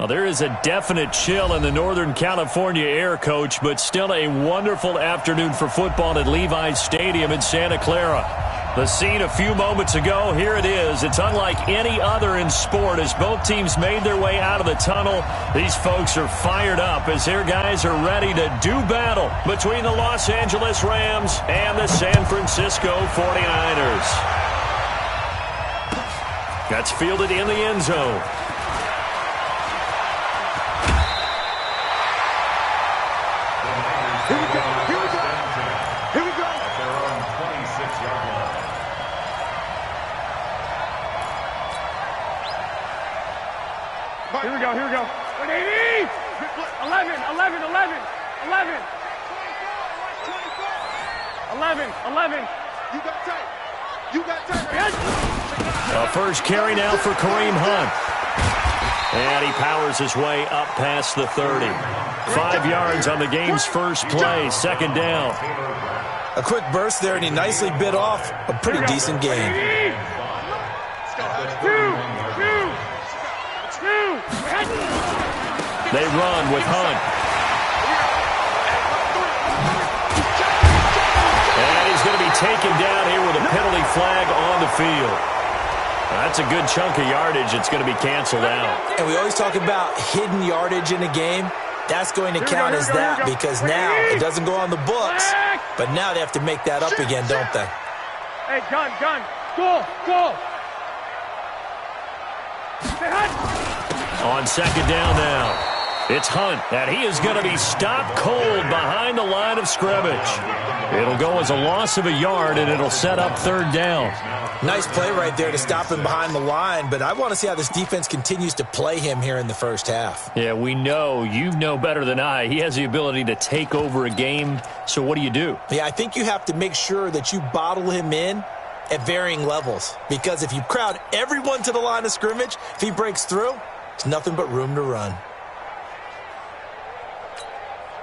Well, there is a definite chill in the Northern California air, Coach, but still a wonderful afternoon for football at Levi's Stadium in Santa Clara. The scene a few moments ago, here it is. It's unlike any other in sport as both teams made their way out of the tunnel. These folks are fired up as their guys are ready to do battle between the Los Angeles Rams and the San Francisco 49ers. That's fielded in the end zone. Here we go. 180! 11. You got time. A first carry now for Kareem Hunt. And he powers his way up past the 30. 5 yards on the game's first play, second down. A quick burst there, and he nicely bit off a pretty decent game. They run with Hunt. And he's going to be taken down here with a penalty flag on the field. That's a good chunk of yardage. It's going to be canceled out. And we always talk about hidden yardage in a game. That's going to count as that because now it doesn't go on the books, but now they have to make that up again, don't they? Hey, gun. Go. On second down now. It's Hunt, and he is going to be stopped cold behind the line of scrimmage. It'll go as a loss of a yard, and it'll set up third down. Nice play right there to stop him behind the line, but I want to see how this defense continues to play him here in the first half. Yeah, we know. You know better than I. He has the ability to take over a game, so what do you do? Yeah, I think you have to make sure that you bottle him in at varying levels, because if you crowd everyone to the line of scrimmage, if he breaks through, there's nothing but room to run.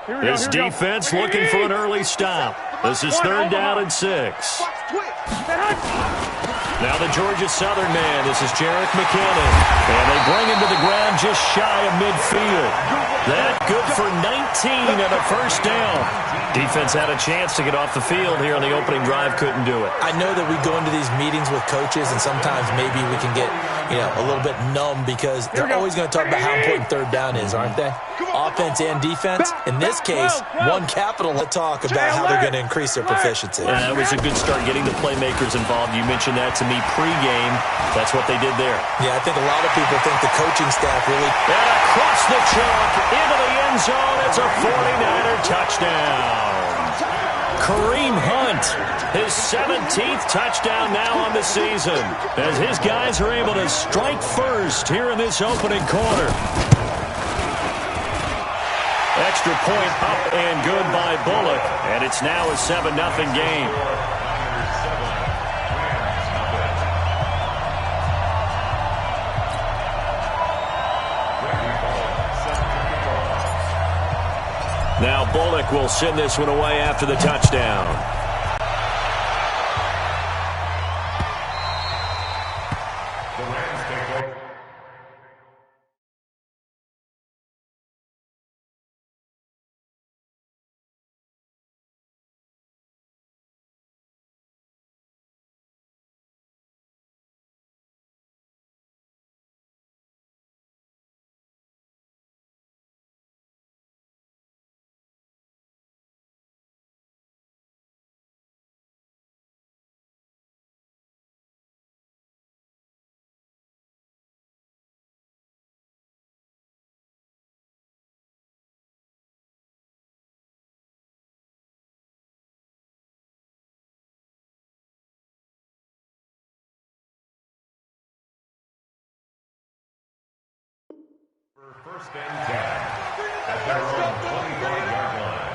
This defense looking for an early stop. This is third down and 6. Now the Georgia Southern man. This is Jerick McKinnon. And they bring him to the ground just shy of midfield. That good for 19 and a first down. Defense had a chance to get off the field here on the opening drive. Couldn't do it. I know that we go into these meetings with coaches, and sometimes maybe we can get, a little bit numb because they're always going to talk about how important third down is, aren't they? Offense and defense. In this case, one capital talk about how they're going to increase their proficiency. That was a good start getting the playmakers involved. You mentioned that to me pregame. That's what they did there. Yeah, I think a lot of people think the coaching staff really... And across the chalk, into the end zone, it's a 49er touchdown. Kareem Hunt, his 17th touchdown now on the season, as his guys are able to strike first here in this opening quarter. Extra point up and good by Bullock, and it's now a 7-0 game. Now Bullock will send this one away after the touchdown. First and 10 at their own 25-yard line.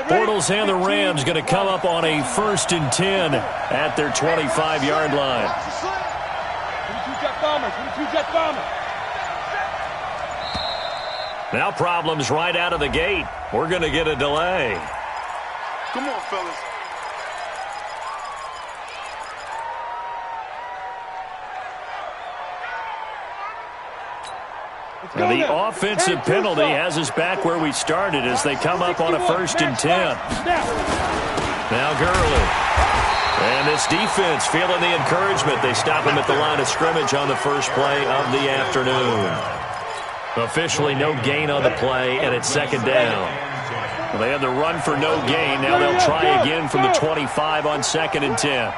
Bortles and the Rams going to come up on a 1st and 10 at their 25-yard line. 22 jet bombers. 22 jet bombers. Now problems right out of the gate. We're going to get a delay. Come on, fellas. Now the offensive penalty has us back where we started as they come up on a 1st and 10. Now Gurley. And this defense feeling the encouragement. They stop him at the line of scrimmage on the first play of the afternoon. Officially no gain on the play, and it's 2nd down. Well, they had the run for no gain. Now they'll try again from the 25 on 2nd and 10.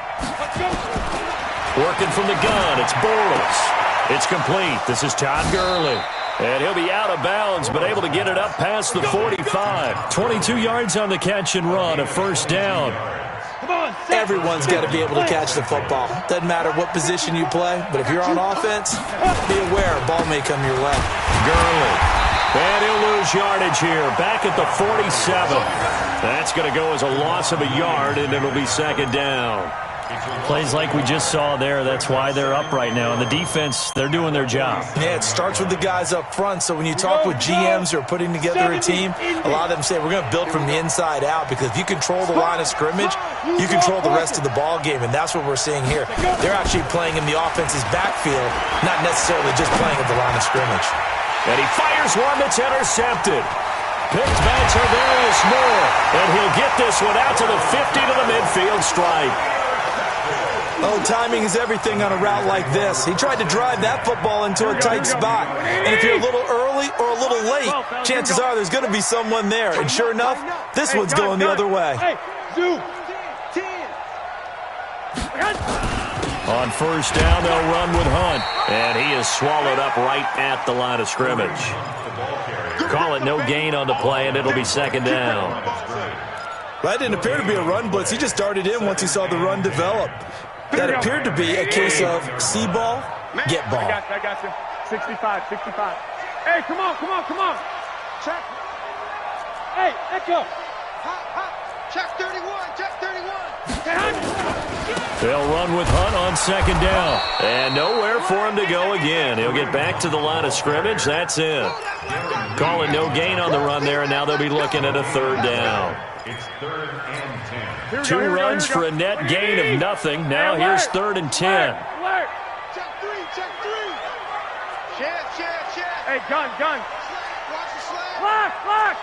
Working from the gun, it's Bortles. It's complete. This is Todd Gurley. And he'll be out of bounds, but able to get it up past the 45. 22 yards on the catch and run, a 1st down. Everyone's got to be able to catch the football. Doesn't matter what position you play, but if you're on offense, be aware a ball may come your way. Gurley. And he'll lose yardage here. Back at the 47. That's going to go as a loss of a yard, and it'll be 2nd down. Plays like we just saw there. That's why they're up right now. And the defense, they're doing their job. Yeah, it starts with the guys up front. So when you talk with GMs who are putting together a team, a lot of them say we're going to build from the inside out, because if you control the line of scrimmage, you control the rest of the ball game. And that's what we're seeing here. They're actually playing in the offense's backfield, not necessarily just playing at the line of scrimmage. And he fires one that's intercepted. Picked by Tarvarius Moore. And he'll get this one out to the 50 to the midfield stripe. Oh, timing is everything on a route like this. He tried to drive that football into a tight spot. And if you're a little early or a little late, chances are there's going to be someone there. And sure enough, this one's going the other way. On 1st down, they'll run with Hunt. And he is swallowed up right at the line of scrimmage. Call it no gain on the play, and it'll be 2nd down. That didn't appear to be a run blitz. He just darted in once he saw the run develop. That appeared to be a case of see ball, get ball. I got you. 65. Hey, come on. Check. Hey, Echo. Check 31. They'll run with Hunt on 2nd down. And nowhere for him to go again. He'll get back to the line of scrimmage. That's it. Calling no gain on the run there, and now they'll be looking at a 3rd down. It's 3rd and 10. 2 runs for a net gain of nothing. Now here's 3rd and 10. Check 3. Check. Hey, gun. Watch the slam. Lock.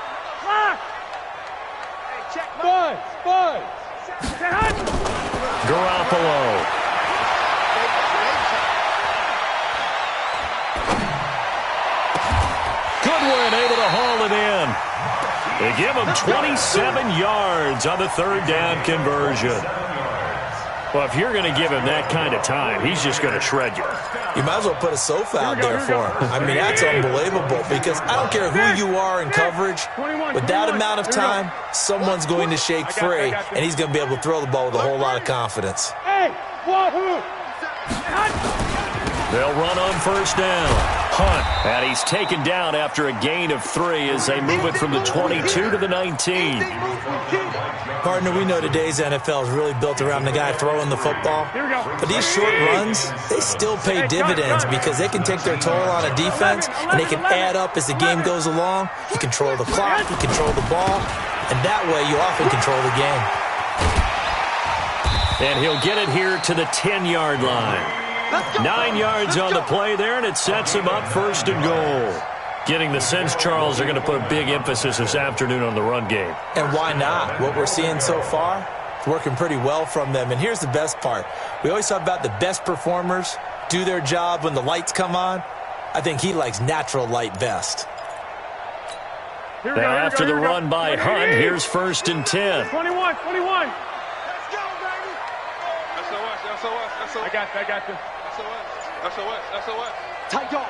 Hey, check. Buzz. Garoppolo. Goodwin able to haul it in. They give him 27 yards on the 3rd down conversion. Well, if you're going to give him that kind of time, he's just going to shred you. You might as well put a sofa out there for him. I mean, that's unbelievable, because I don't care who you are in coverage. With that amount of time, someone's going to shake free, and he's going to be able to throw the ball with a whole lot of confidence. They'll run on 1st down. Hunt, and he's taken down after a gain of 3 as they move it from the 22 to the 19. Partner, we know today's NFL is really built around the guy throwing the football. But these short runs, they still pay dividends, because they can take their toll on a defense, and they can add up as the game goes along. You control the clock, you control the ball, and that way you often control the game. And he'll get it here to the 10-yard line. 9 yards on the play there, and it sets him up 1st and goal. Getting the sense, Charles, they're going to put a big emphasis this afternoon on the run game. And why not? What we're seeing so far is working pretty well from them. And here's the best part. We always talk about the best performers do their job when the lights come on. I think he likes natural light best. Now after the run by Hunt, here's 1st and 10. 21. Let's go, baby. SOS. I got you. SOS. Tight dog.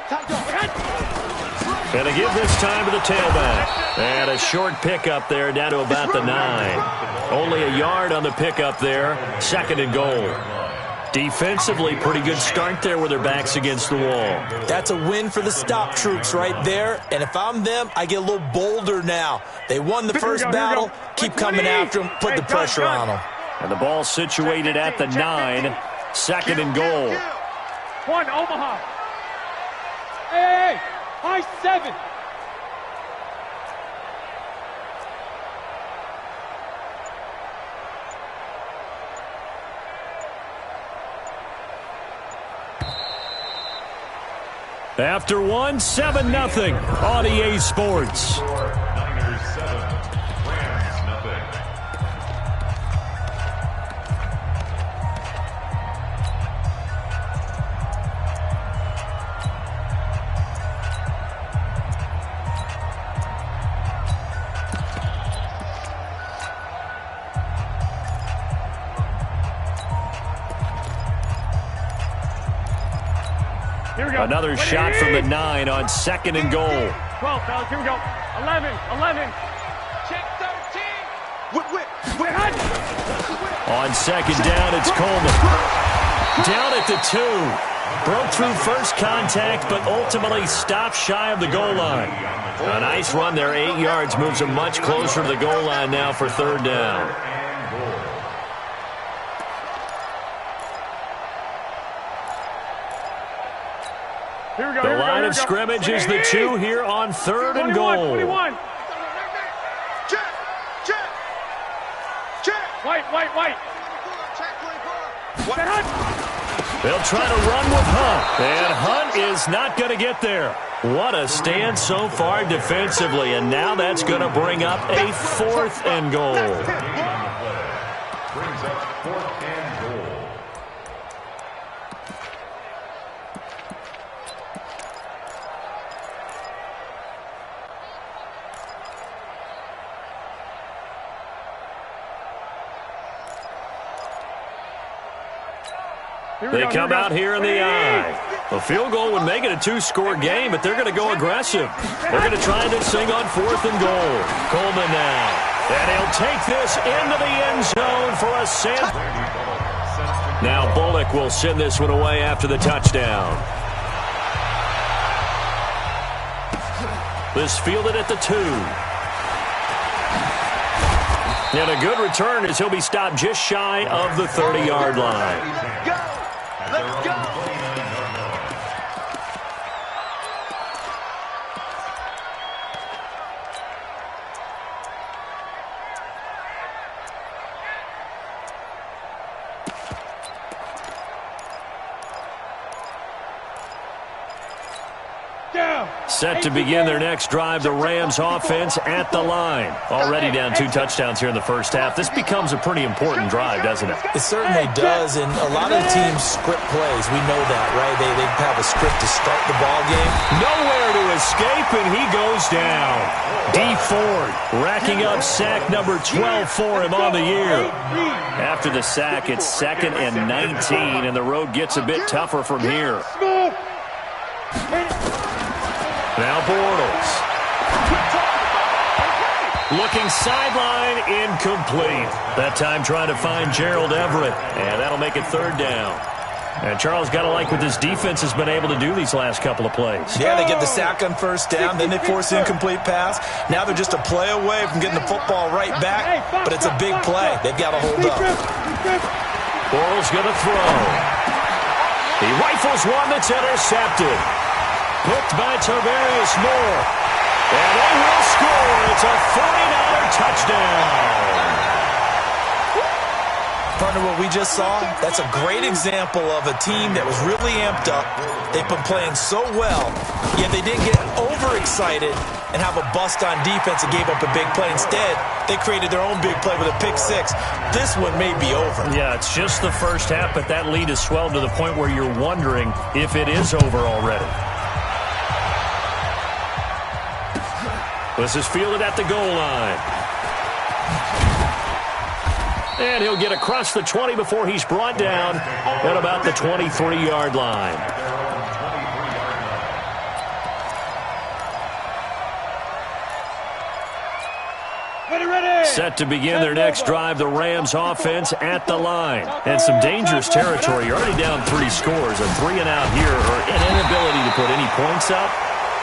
And they give this time to the tailback. And a short pickup there down to about the 9. Only a yard on the pickup there. 2nd and goal. Defensively, pretty good start there with their backs against the wall. That's a win for the stop troops right there. And if I'm them, I get a little bolder now. They won the first battle. Keep coming after them. Put the pressure on them. And the ball situated at the 9. Second and goal. One, Omaha. Hey, high 7. After 1, 7-0 on EA Sports. Niners 7, Rams nothing. Here we go. Another shot from the 9 on second and goal. 12, fellas. Here we go. 11. Check 13. Whip. On second down, it's Coleman. Down at the 2. Broke through first contact, but ultimately stopped shy of the goal line. A nice run there, 8 yards, moves him much closer to the goal line now for third down. Here we go. The line of scrimmage is the 2 here on third and goal. 21. Check. White. They'll try to run with Hunt, and Hunt is not going to get there. What a stand so far defensively, and now that's going to bring up a fourth and goal. Brings up 4th and goal. They come out here in the eye. A field goal would make it a 2-score game, but they're going to go aggressive. They're going to try this thing on 4th and goal. Coleman now. And he'll take this into the end zone for a send. Now Bullock will send this one away after the touchdown. This fielded at the 2. And a good return as he'll be stopped just shy of the 30-yard line. Let's go. Set to begin their next drive, the Rams offense at the line. Already down 2 touchdowns here in the first half. This becomes a pretty important drive, doesn't it? It certainly does, and a lot of teams script plays. We know that, right? They have a script to start the ball game. Nowhere to escape, and he goes down. D. Ford racking up sack number 12 for him on the year. After the sack, it's 2nd and 19, and the road gets a bit tougher from here. Now Bortles. Looking sideline, incomplete. That time trying to find Gerald Everett. And that'll make it third down. And Charles, got to like what this defense has been able to do these last couple of plays. Yeah, they get the sack on first down, then they force the incomplete pass. Now they're just a play away from getting the football right back, but it's a big play. They've got to hold up. Bortles going to throw. He rifles one that's intercepted. Hooked by Tavarius Moore. And they will score. It's a 49er touchdown. Partner, what we just saw, that's a great example of a team that was really amped up. They've been playing so well, yet they didn't get overexcited and have a bust on defense and gave up a big play. Instead, they created their own big play with a pick 6. This one may be over. Yeah, it's just the first half, but that lead has swelled to the point where you're wondering if it is over already. This is fielded at the goal line. And he'll get across the 20 before he's brought down at about the 23-yard line. Ready. Set to begin their next drive, the Rams offense at the line. And some dangerous territory. You're already down 3 scores. A 3 and out here, or an inability to put any points up.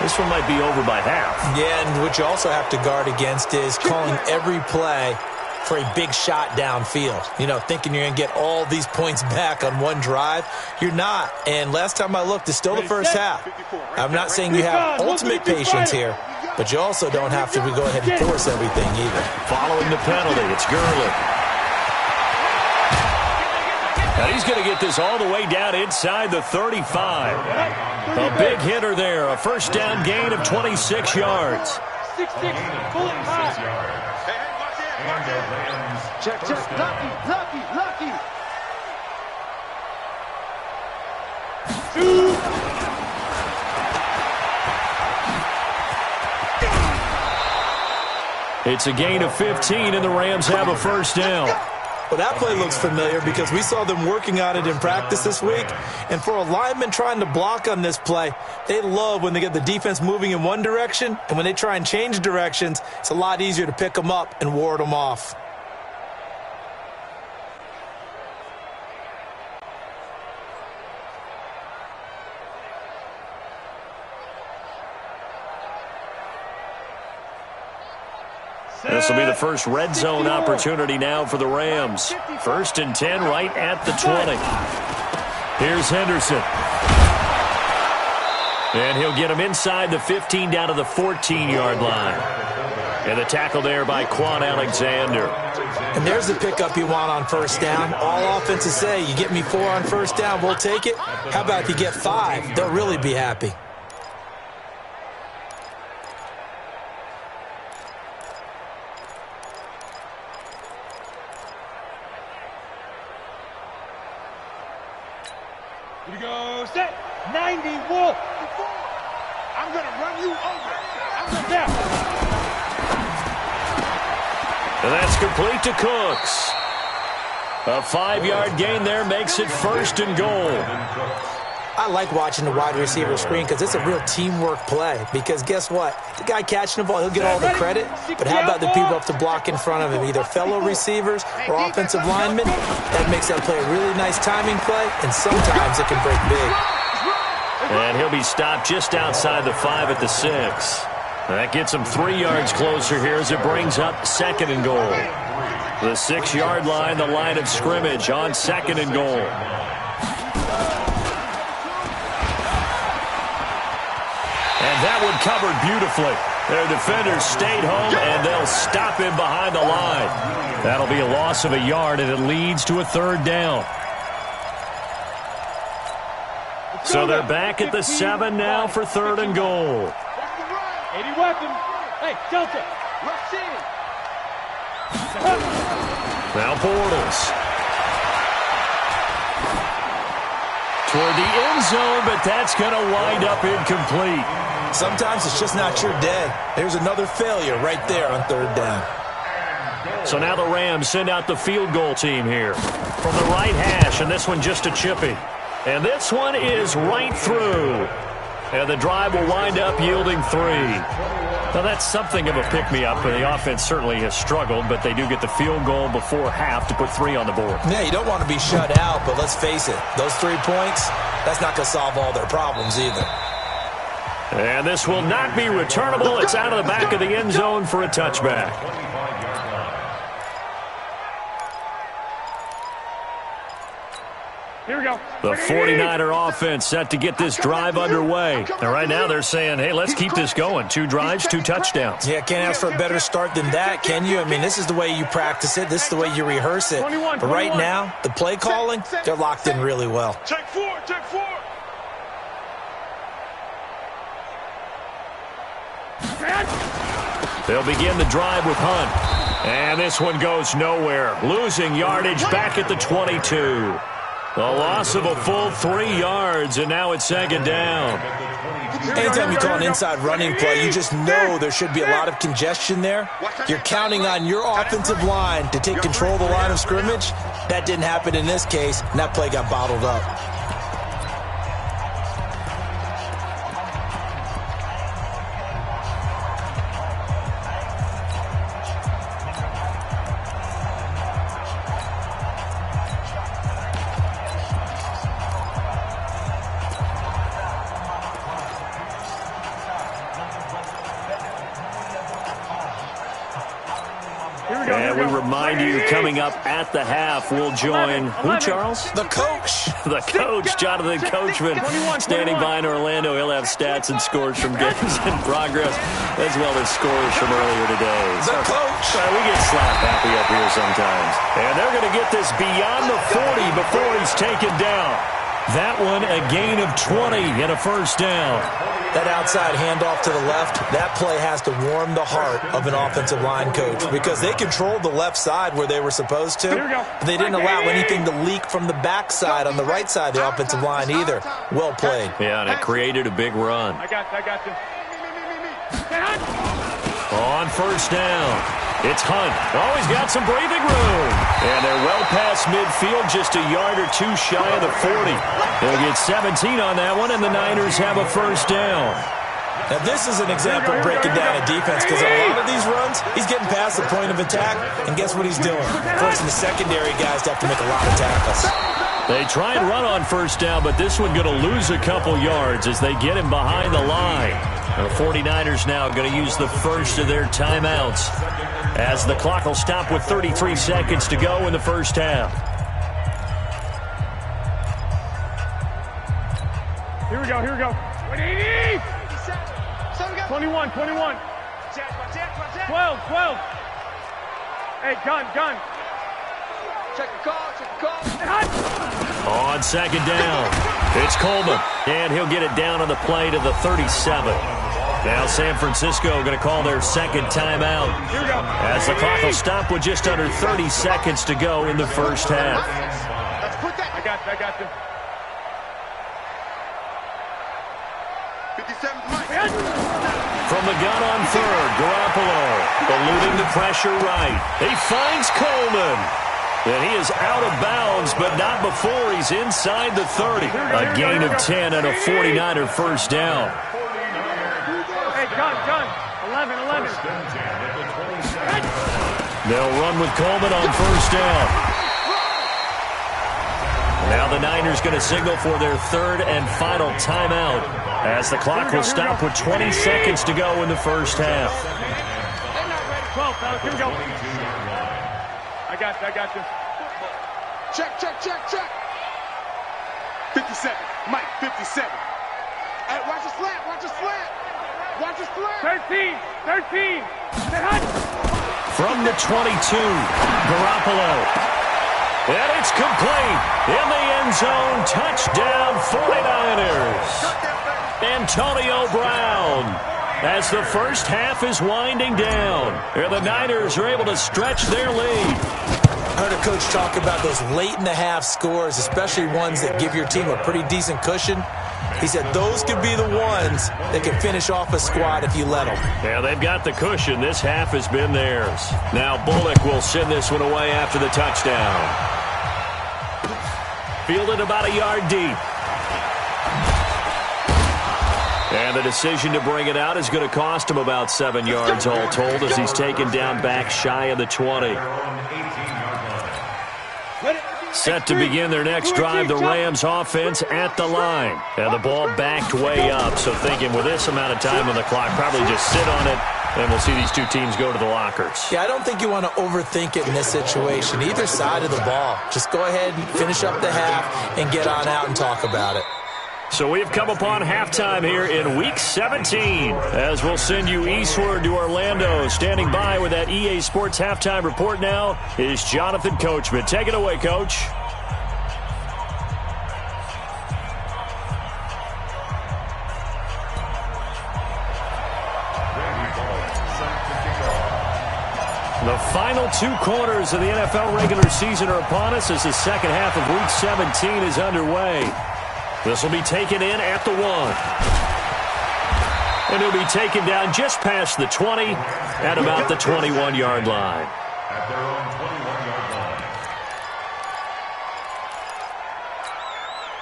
This one might be over by half. Yeah, and what you also have to guard against is calling every play for a big shot downfield. You know, thinking you're going to get all these points back on one drive. You're not. And last time I looked, it's still the first half. I'm not saying you have ultimate patience here, but you also don't have to go ahead and force everything either. Following the penalty, it's Gurley. Now he's going to get this all the way down inside the 35. A big hitter there. A first down gain of 26 yards. 6-6, pulling high. Check. Lucky. 2. It's a gain of 15, and the Rams have a first down. Well, that play looks familiar because we saw them working on it in practice this week. And for a lineman trying to block on this play, they love when they get the defense moving in one direction. And when they try and change directions, it's a lot easier to pick them up and ward them off. This will be the first red zone opportunity now for the Rams. 1st and 10 right at the 20. Here's Henderson. And he'll get him inside the 15 down to the 14-yard line. And the tackle there by Quan Alexander. And there's the pickup you want on first down. All offenses say, you get me 4 on first down, we'll take it. How about if you get 5? They'll really be happy. Here we go, set, 90, wolf. I'm going to run you over. And that's complete to Cooks. A 5-yard gain there makes it 1st and goal. I like watching the wide receiver screen because it's a real teamwork play. Because guess what? The guy catching the ball, he'll get all the credit. But how about the people up to block in front of him, either fellow receivers or offensive linemen? That makes that play a really nice timing play, and sometimes it can break big. And he'll be stopped just outside the 5 at the 6. That gets him 3 yards closer here as it brings up 2nd and goal. The 6-yard line, the line of scrimmage on 2nd and goal. And that one covered beautifully. Their defenders stayed home, and they'll stop him behind the line. That'll be a loss of a yard, and it leads to a 3rd down. So they're back at the 7 now for 3rd and goal. 80 weapon. Hey, Delta. Rush in. Now Bortles. Toward the end zone, but that's going to wind up incomplete. Sometimes it's just not your day. There's another failure right there on 3rd down. So now the Rams send out the field goal team here from the right hash, and this one just a chippy. And this one is right through. And the drive will wind up yielding 3. Now, that's something of a pick-me-up. The offense certainly has struggled, but they do get the field goal before half to put 3 on the board. Yeah, you don't want to be shut out, but let's face it. Those 3 points, that's not going to solve all their problems either. And this will not be returnable. It's out of the back of the end zone for a touchback. Here we go. The 49er offense set to get this drive underway. And right now they're saying, hey, let's keep this going. 2 drives, 2 touchdowns. Yeah, can't ask for a better start than that, can you? I mean, this is the way you practice it. This is the way you rehearse it. But right now, the play calling, they're locked in really well. Take 4, take 4. They'll begin the drive with Hunt. And this one goes nowhere. Losing yardage back at the 22. A loss of a full 3 yards, and now it's 2nd down. Anytime you call an inside running play, you just know there should be a lot of congestion there. You're counting on your offensive line to take control of the line of scrimmage. That didn't happen in this case, and that play got bottled up. And we remind you, coming up at the half, we'll join who, Charles? The coach. The coach, Jonathan Coachman, standing by in Orlando. He'll have stats and scores from games in progress, as well as scores from earlier today. The coach. We get slap happy up here sometimes. And they're going to get this beyond the 40 before he's taken down. That one, a gain of 20 and a first down. That outside handoff to the left, that play has to warm the heart of an offensive line coach because they controlled the left side where they were supposed to. But they didn't allow anything to leak from the backside on the right side of the offensive line either. Well played. Yeah, and it created a big run. I got you. On first down, it's Hunt. Oh, he's got some breathing room. And they're well past midfield, just a yard or two shy of the 40. They'll get 17 on that one, and the Niners have a first down. Now, this is an example of breaking down a defense because a lot of these runs, he's getting past the point of attack, and guess what he's doing? Forcing the secondary guys to have to make a lot of tackles. They try and run on first down, but this one going to lose a couple yards as they get him behind the line. And the 49ers now going to use the first of their timeouts as the clock will stop with 33 seconds to go in the first half. Here we go. 21. 12. Hey, gun. Check the call. On second down, it's Coleman, and he'll get it down on the play to the 37. Now San Francisco going to call their second timeout as the clock will stop with just under 30 seconds to go in the first half. I got you. 57, Mike. From the gun on third, Garoppolo eluding the pressure right. He finds Coleman. And he is out of bounds, but not before he's inside the 30. A gain of 10 and a 49er first down. Hey, gun. 11. They'll run with Coleman on first down. Now the Niners going to signal for their third and final timeout as the clock will stop with 20 seconds to go in the first half. 12, fellas, here we go. I got you. Check. 57, Mike, 57. Hey, watch the slant. 13. From the 22, Garoppolo. And it's complete. In the end zone, touchdown 49ers. Antonio Brown. As the first half is winding down, and the Niners are able to stretch their lead. I heard a coach talk about those late-in-the-half scores, especially ones that give your team a pretty decent cushion. He said those could be the ones that can finish off a squad if you let them. Yeah, they've got the cushion. This half has been theirs. Now Bullock will send this one away after the touchdown. Fielded about a yard deep. And the decision to bring it out is going to cost him about 7 yards all told as he's taken down back shy of the 20. Set to begin their next drive, the Rams offense at the line. And the ball backed way up, so thinking with this amount of time on the clock, probably just sit on it, and we'll see these two teams go to the lockers. Yeah, I don't think you want to overthink it in this situation. Either side of the ball. Just go ahead and finish up the half and get on out and talk about it. So we have come upon halftime here in Week 17 as we'll send you eastward to Orlando. Standing by with that EA Sports halftime report now is Jonathan Coachman. Take it away, Coach. The final 2 quarters of the NFL regular season are upon us as the second half of Week 17 is underway. This will be taken in at the 1. And it'll be taken down just past the 20 at about the 21-yard line. At their own 21-yard line.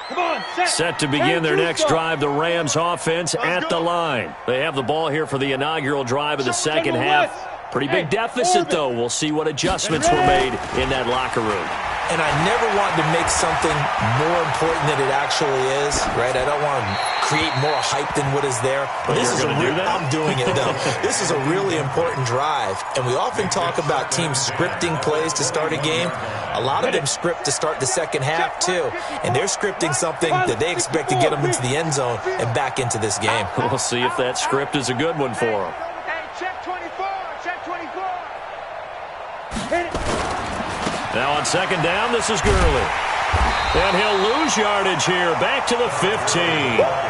Come on, Set to begin their next drive, the Rams offense at the line. They have the ball here for the inaugural drive of the second half. Pretty big deficit, though. We'll see what adjustments were made in that locker room. and I never want to make something more important than it actually is, right? I don't want to create more hype than what is there. But this is I'm doing it, though. This is a really important drive, and we often talk about teams scripting plays to start a game. A lot of them script to start the second half, too, and they're scripting something that they expect to get them into the end zone and back into this game. We'll see if that script is a good one for them. Check 24. Check 24. Now on second down, this is Gurley. And he'll lose yardage here, back to the 15.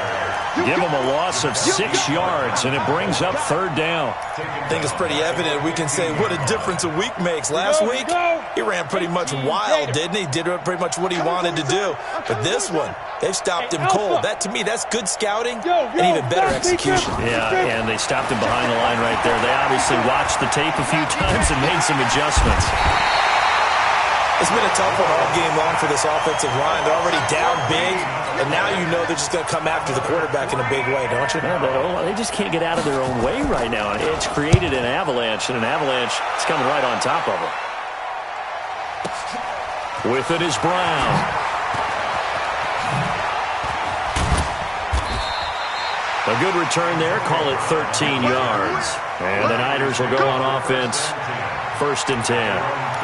Give him a loss of 6 yards, and it brings up third down. I think it's pretty evident. We can say what a difference a week makes. Last week, he ran pretty much wild, didn't he? Did pretty much what he wanted to do. But this one, they've stopped him cold. That, to me, that's good scouting and even better execution. Yeah, and they stopped him behind the line right there. They obviously watched the tape a few times and made some adjustments. It's been a tough one all game long for this offensive line. They're already down big, and now you know they're just going to come after the quarterback in a big way, don't you? Yeah, they just can't get out of their own way right now. It's created an avalanche, and an avalanche is coming right on top of them. With it is Brown. A good return there. Call it 13 yards. And the Niners will go on offense. 1st and 10.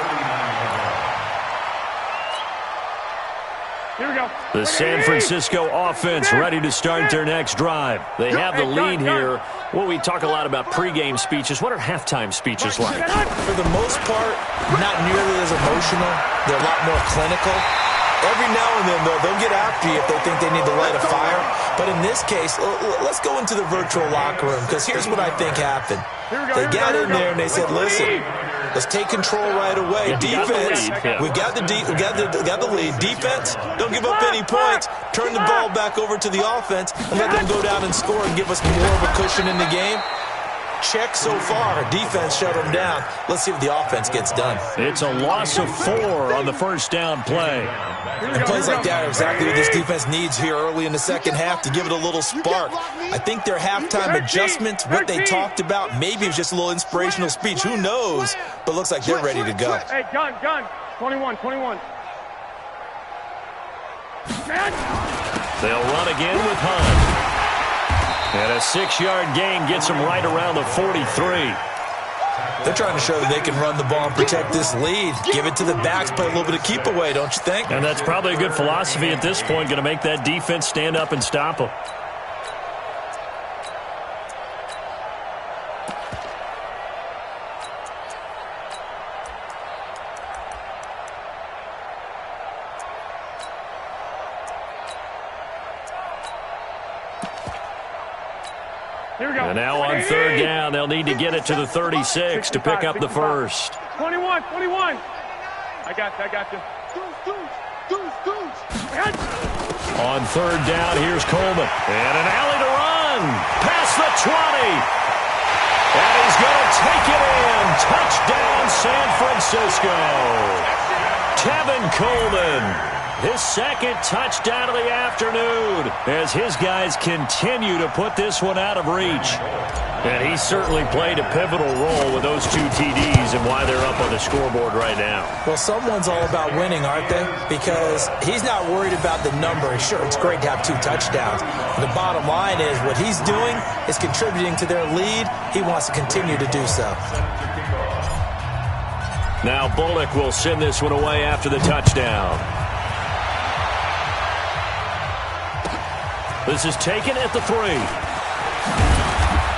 Here we go. The San Francisco offense ready to start their next drive. They have the lead here. Well, we talk a lot about pregame speeches. What are halftime speeches like? For the most part, not nearly as emotional. They're a lot more clinical. Every now and then, though, they'll get after you if they think they need to light a fire. But in this case, let's go into the virtual locker room, because here's what I think happened. They got in there and they said, listen, let's take control right away. Defense, we got the lead. Defense, don't give up any points. Turn the ball back over to the offense and let them go down and score and give us more of a cushion in the game. Check so far. Defense shut them down. Let's see if the offense gets done. It's a loss of 4 on the first down play. And plays like that are exactly what this defense needs here early in the second half to give it a little spark. I think their halftime adjustment, what they talked about, maybe it was just a little inspirational speech. Who knows? But looks like they're ready to go. Hey, gun. 21. They'll run again with Hunt. And a 6-yard gain gets them right around the 43. They're trying to show that they can run the ball and protect this lead. Give it to the backs, play a little bit of keep away, don't you think? And that's probably a good philosophy at this point, going to make that defense stand up and stop them. And now on third down, they'll need to get it to the 36 to pick up the first. 21. I got you. On third down, here's Coleman. And an alley to run. Past the 20. And he's going to take it in. Touchdown, San Francisco. Tevin Coleman. His second touchdown of the afternoon as his guys continue to put this one out of reach. And he certainly played a pivotal role with those 2 TDs and why they're up on the scoreboard right now. Well, someone's all about winning, aren't they? Because he's not worried about the number. Sure, it's great to have 2 touchdowns. The bottom line is what he's doing is contributing to their lead. He wants to continue to do so. Now Bullock will send this one away after the touchdown. This is taken at the 3.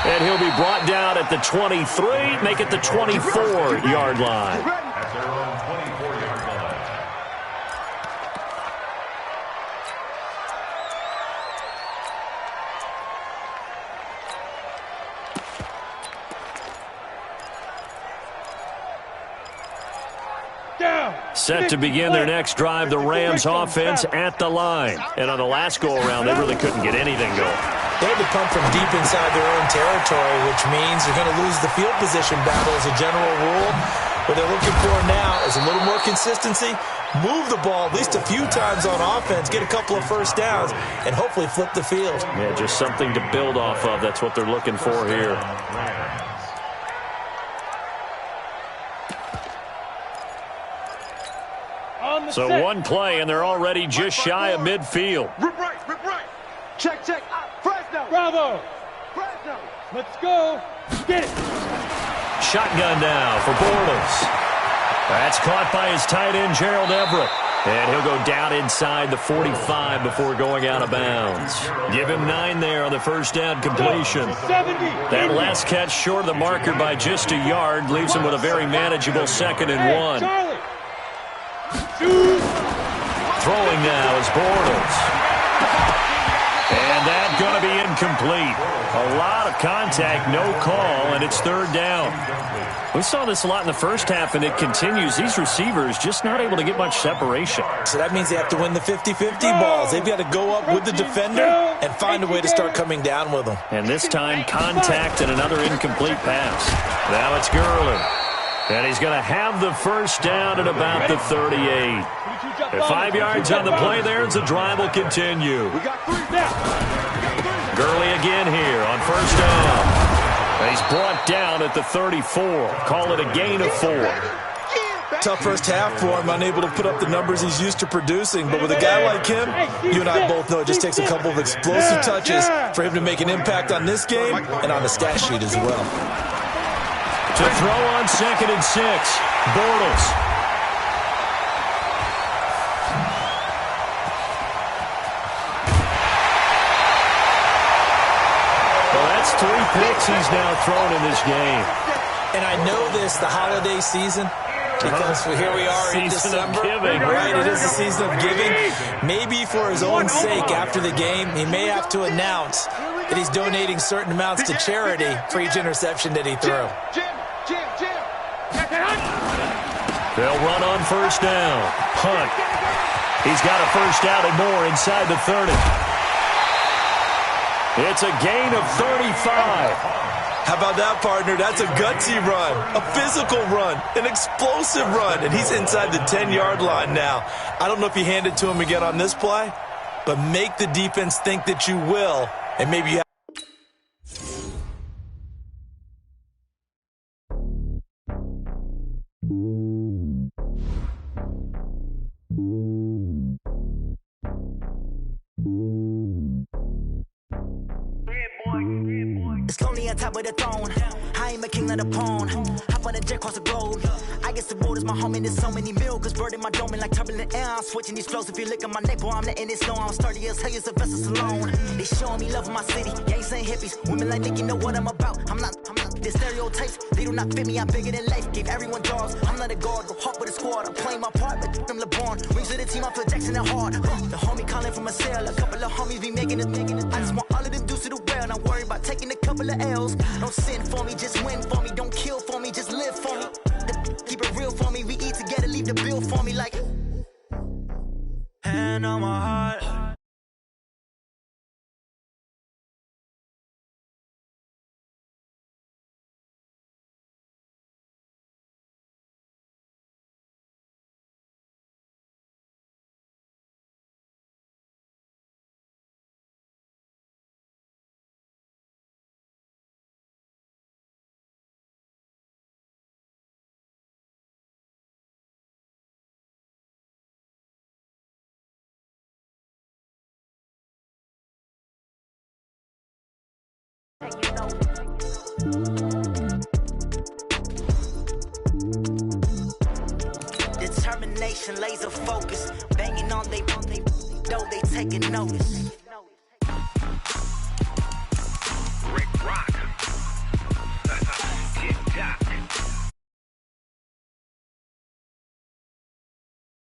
And he'll be brought down at the 23, make it the 24-yard line. At their own 24-yard line. Set to begin their next drive, the Rams offense at the line. And on the last go-around, they really couldn't get anything going. They had to punt from deep inside their own territory, which means they're going to lose the field position battle as a general rule. What they're looking for now is a little more consistency, move the ball at least a few times on offense, get a couple of first downs, and hopefully flip the field. Yeah, just something to build off of. That's what they're looking for here. So one play, and they're already just shy of midfield. Rip right, rip right. Check, check. Fresno. Bravo. Fresno. Let's go. Get it. Shotgun now for Bortles. That's caught by his tight end, Gerald Everett. And he'll go down inside the 45 before going out of bounds. Give him 9 there on the first down completion. 70. That last catch short of the marker by just a yard leaves him with a very manageable 2nd and 1. Charlie. Throwing now is Bortles. And that's going to be incomplete. A lot of contact, no call, and it's 3rd down. We saw this a lot in the first half, and it continues. These receivers just not able to get much separation. So that means they have to win the 50-50 balls. They've got to go up with the defender and find a way to start coming down with them. And this time, contact and another incomplete pass. Now it's Gurley. And he's going to have the first down at about the 38. At 5 yards on the play there, as the drive will continue. We got 3 now. Gurley again here on first down. And he's brought down at the 34. Call it a gain of 4. Tough first half for him, unable to put up the numbers he's used to producing. But with a guy like him, you and I both know it just takes a couple of explosive touches for him to make an impact on this game and on the stat sheet as well. To throw on 2nd and 6, Bortles. Well, that's 3 picks he's now thrown in this game. And I know this, the holiday season, because here we are in December. Right, it is the season of giving. Maybe for his own sake after the game, he may have to announce that he's donating certain amounts to charity for each interception that he threw. They'll run on first down. Hunt. He's got a first down and more inside the 30. It's a gain of 35. How about that, partner? That's a gutsy run, a physical run, an explosive run, and he's inside the 10-yard line now. I don't know if you hand it to him again on this play, but make the defense think that you will, and maybe you have. It's lonely on top of the throne. I ain't a king of the pawn. Hop on a jet across the globe. I guess the road is my home and there's so many miracles burning my dome like turbulent air. I'm switching these flows. If you look at my neck, boy, I'm letting it snow. I'm sturdy as hell, as a vessel alone. They showing me love in my city. Gangs ain't hippies. Women like Nick, you know what I'm about. I'm not the stereotypes. They do not fit me. I'm bigger than life. Gave everyone jobs. I'm not a guard. Go hard with a squad. I'm playing my part, but I'm LeBron. Rings to the team. I feel Jackson and hard. The homie calling from a cell. A couple of homies be making it. I just want all of them dudes to the well. Not worry about taking a couple of L's. Don't sin for me, just win for me. Don't kill for me, just live for me. Keep it real for me. We eat together, leave the bill for me like. Hand on my heart. Determination, laser focus, banging on they know they taking notice.